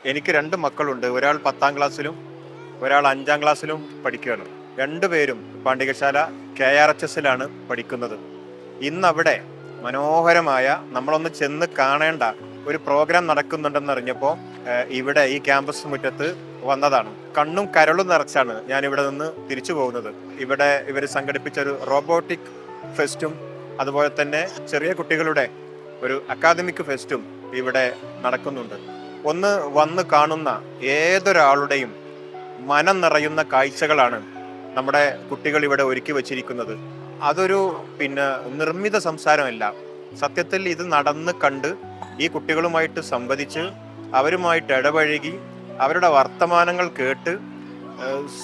എനിക്ക് 2 മക്കളുണ്ട്. ഒരാൾ 10ാം ക്ലാസ്സിലും ഒരാൾ 5ാം ക്ലാസ്സിലും പഠിക്കുകയാണ്. രണ്ടുപേരും പാണ്ഡികശാല KRHSലാണ് പഠിക്കുന്നത്. ഇന്നവിടെ മനോഹരമായ നമ്മളൊന്ന് ചെന്ന് കാണേണ്ട ഒരു പ്രോഗ്രാം നടക്കുന്നുണ്ടെന്നറിഞ്ഞപ്പോൾ ഇവിടെ ഈ ക്യാമ്പസ് മുറ്റത്ത് വന്നതാണ്. കണ്ണും കരളും നിറച്ചാണ് ഞാൻ ഇവിടെ നിന്ന് തിരിച്ചു പോകുന്നത്. ഇവിടെ ഇവർ സംഘടിപ്പിച്ച ഒരു റോബോട്ടിക് ഫെസ്റ്റും അതുപോലെ തന്നെ ചെറിയ കുട്ടികളുടെ ഒരു അക്കാദമിക് ഫെസ്റ്റും ഇവിടെ നടക്കുന്നുണ്ട്. ഒന്ന് വന്ന് കാണുന്ന ഏതൊരാളുടെയും മനം നിറയുന്ന കാഴ്ചകളാണ് നമ്മുടെ കുട്ടികൾ ഇവിടെ ഒരുക്കി വച്ചിരിക്കുന്നത്. അതൊരു നിർമ്മിത സംസാരമല്ല. സത്യത്തിൽ ഇത് നടന്ന് കണ്ട് ഈ കുട്ടികളുമായിട്ട് സംവദിച്ച് അവരുമായിട്ട് ഇടപഴകി അവരുടെ വർത്തമാനങ്ങൾ കേട്ട്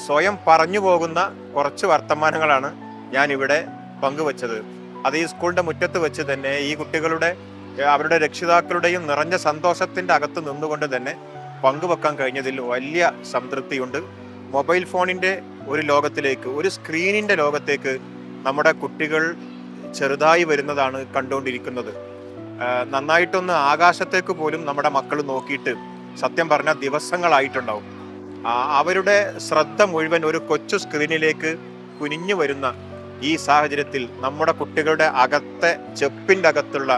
സ്വയം പറഞ്ഞു പോകുന്ന കുറച്ച് വർത്തമാനങ്ങളാണ് ഞാൻ ഇവിടെ പങ്കുവച്ചത്. അത് ഈ സ്കൂളിന്റെ മുറ്റത്ത് വെച്ച് തന്നെ ഈ കുട്ടികളുടെ അവരുടെ രക്ഷിതാക്കളുടെയും നിറഞ്ഞ സന്തോഷത്തിന്റെ അകത്ത് നിന്നുകൊണ്ട് തന്നെ പങ്കുവെക്കാൻ കഴിഞ്ഞതിൽ വലിയ സംതൃപ്തിയുണ്ട്. മൊബൈൽ ഫോണിന്റെ ഒരു ലോകത്തിലേക്ക്, ഒരു സ്ക്രീനിന്റെ ലോകത്തേക്ക് നമ്മുടെ കുട്ടികൾ ചെറുതായി വരുന്നതാണ് കണ്ടുകൊണ്ടിരിക്കുന്നത്. നന്നായിട്ടൊന്ന് ആകാശത്തേക്ക് പോലും നമ്മുടെ മക്കൾ നോക്കിയിട്ട് സത്യം പറഞ്ഞാൽ ദിവസങ്ങളായിട്ടുണ്ടാവും. അവരുടെ ശ്രദ്ധ മുഴുവൻ ഒരു കൊച്ചു സ്ക്രീനിലേക്ക് കുനിഞ്ഞു വരുന്ന ഈ സാഹചര്യത്തിൽ നമ്മുടെ കുട്ടികളുടെ അകത്തെ ചെപ്പിൻ്റെ അകത്തുള്ള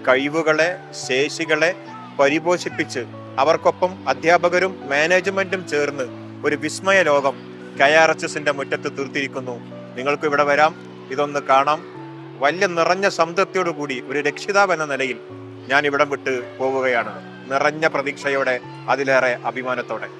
കഴിവുകളെ, ശേഷികളെ പരിപോഷിപ്പിച്ച് അവർക്കൊപ്പം അധ്യാപകരും മാനേജ്മെന്റും ചേർന്ന് ഒരു വിസ്മയ ലോകം KRHSന്റെ മുറ്റത്ത് തീർത്തിരിക്കുന്നു. നിങ്ങൾക്ക് ഇവിടെ വരാം, ഇതൊന്ന് കാണാം. വലിയ നിറഞ്ഞ സംതൃപ്തിയോടുകൂടി ഒരു രക്ഷിതാവ് എന്ന നിലയിൽ ഞാൻ ഇവിടം വിട്ട് പോവുകയാണ്. നിറഞ്ഞ പ്രതീക്ഷയോടെ, അതിലേറെ അഭിമാനത്തോടെ.